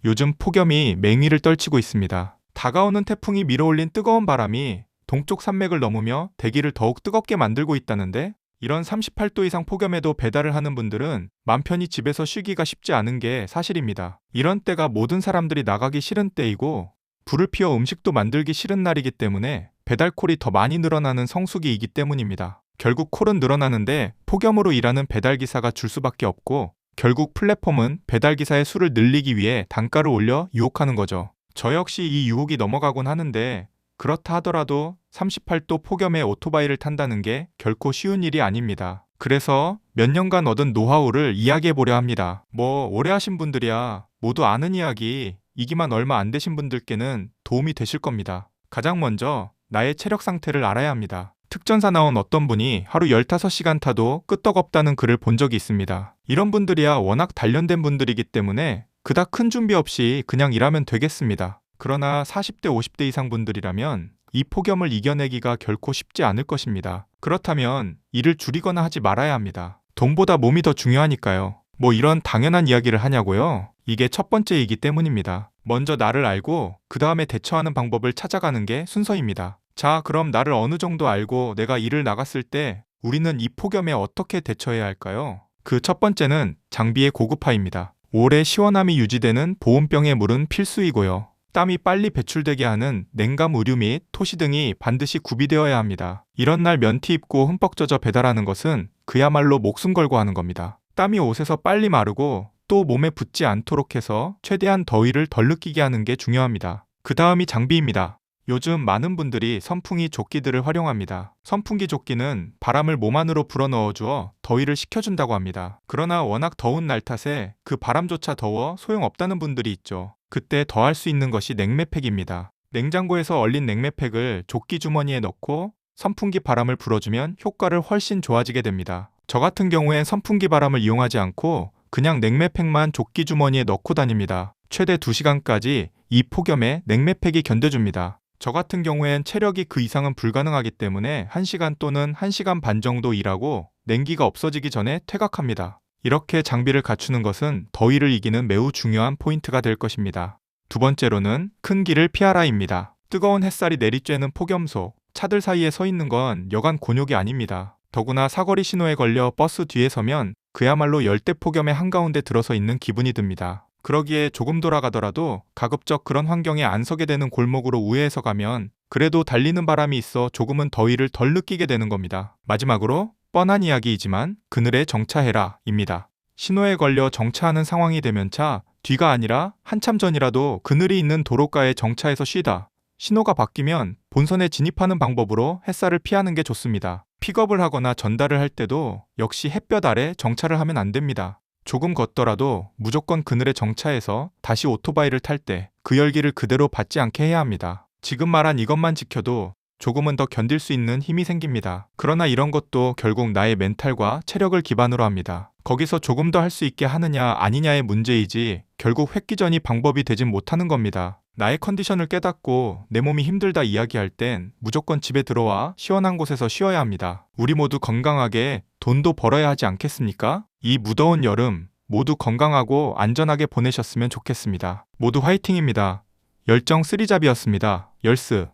요즘 폭염이 맹위를 떨치고 있습니다. 다가오는 태풍이 밀어올린 뜨거운 바람이 동쪽 산맥을 넘으며 대기를 더욱 뜨겁게 만들고 있다는데, 이런 38도 이상 폭염에도 배달을 하는 분들은 맘 편히 집에서 쉬기가 쉽지 않은 게 사실입니다. 이런 때가 모든 사람들이 나가기 싫은 때이고 불을 피워 음식도 만들기 싫은 날이기 때문에 배달콜이 더 많이 늘어나는 성수기이기 때문입니다. 결국 콜은 늘어나는데 폭염으로 일하는 배달기사가 줄 수밖에 없고, 결국 플랫폼은 배달기사의 수를 늘리기 위해 단가를 올려 유혹하는 거죠. 저 역시 이 유혹이 넘어가곤 하는데, 그렇다 하더라도 38도 폭염에 오토바이를 탄다는 게 결코 쉬운 일이 아닙니다. 그래서 몇 년간 얻은 노하우를 이야기해 보려 합니다. 오래 하신 분들이야 모두 아는 이야기이기만 얼마 안 되신 분들께는 도움이 되실 겁니다. 가장 먼저 나의 체력 상태를 알아야 합니다. 특전사 나온 어떤 분이 하루 15시간 타도 끄떡없다는 글을 본 적이 있습니다. 이런 분들이야 워낙 단련된 분들이기 때문에 그닥 큰 준비 없이 그냥 일하면 되겠습니다. 그러나 40대 50대 이상 분들이라면 이 폭염을 이겨내기가 결코 쉽지 않을 것입니다. 그렇다면 일을 줄이거나 하지 말아야 합니다. 돈보다 몸이 더 중요하니까요. 이런 당연한 이야기를 하냐고요? 이게 첫 번째이기 때문입니다. 먼저 나를 알고 그 다음에 대처하는 방법을 찾아가는 게 순서입니다. 자, 그럼 나를 어느 정도 알고 내가 일을 나갔을 때 우리는 이 폭염에 어떻게 대처해야 할까요? 그 첫 번째는 장비의 고급화입니다. 오래 시원함이 유지되는 보온병의 물은 필수이고요. 땀이 빨리 배출되게 하는 냉감 의류 및 토시 등이 반드시 구비되어야 합니다. 이런 날 면티 입고 흠뻑 젖어 배달하는 것은 그야말로 목숨 걸고 하는 겁니다. 땀이 옷에서 빨리 마르고 또 몸에 붙지 않도록 해서 최대한 더위를 덜 느끼게 하는 게 중요합니다. 그 다음이 장비입니다. 요즘 많은 분들이 선풍기 조끼들을 활용합니다. 선풍기 조끼는 바람을 몸 안으로 불어넣어주어 더위를 식혀준다고 합니다. 그러나 워낙 더운 날 탓에 그 바람조차 더워 소용없다는 분들이 있죠. 그때 더 할 수 있는 것이 냉매팩입니다. 냉장고에서 얼린 냉매팩을 조끼 주머니에 넣고 선풍기 바람을 불어주면 효과를 훨씬 좋아지게 됩니다. 저 같은 경우엔 선풍기 바람을 이용하지 않고 그냥 냉매팩만 조끼 주머니에 넣고 다닙니다. 최대 2시간까지 이 폭염에 냉매팩이 견뎌줍니다. 저 같은 경우엔 체력이 그 이상은 불가능하기 때문에 1시간 또는 1시간 반 정도 일하고 냉기가 없어지기 전에 퇴각합니다. 이렇게 장비를 갖추는 것은 더위를 이기는 매우 중요한 포인트가 될 것입니다. 두 번째로는 큰 길을 피하라입니다. 뜨거운 햇살이 내리쬐는 폭염속, 차들 사이에 서 있는 건 여간 곤욕이 아닙니다. 더구나 사거리 신호에 걸려 버스 뒤에 서면 그야말로 열대 폭염의 한가운데 들어서 있는 기분이 듭니다. 그러기에 조금 돌아가더라도 가급적 그런 환경에 안 서게 되는 골목으로 우회해서 가면 그래도 달리는 바람이 있어 조금은 더위를 덜 느끼게 되는 겁니다. 마지막으로 뻔한 이야기이지만 그늘에 정차해라 입니다. 신호에 걸려 정차하는 상황이 되면 차 뒤가 아니라 한참 전이라도 그늘이 있는 도로가에 정차해서 쉬다. 신호가 바뀌면 본선에 진입하는 방법으로 햇살을 피하는 게 좋습니다. 픽업을 하거나 전달을 할 때도 역시 햇볕 아래 정차를 하면 안 됩니다. 조금 걷더라도 무조건 그늘에 정차해서 다시 오토바이를 탈 때 그 열기를 그대로 받지 않게 해야 합니다. 지금 말한 이것만 지켜도 조금은 더 견딜 수 있는 힘이 생깁니다. 그러나 이런 것도 결국 나의 멘탈과 체력을 기반으로 합니다. 거기서 조금 더 할 수 있게 하느냐 아니냐의 문제이지 결국 획기전이 방법이 되진 못하는 겁니다. 나의 컨디션을 깨닫고 내 몸이 힘들다 이야기할 땐 무조건 집에 들어와 시원한 곳에서 쉬어야 합니다. 우리 모두 건강하게 돈도 벌어야 하지 않겠습니까? 이 무더운 여름 모두 건강하고 안전하게 보내셨으면 좋겠습니다. 모두 화이팅입니다. 열정 쓰리잡이었습니다. 열스.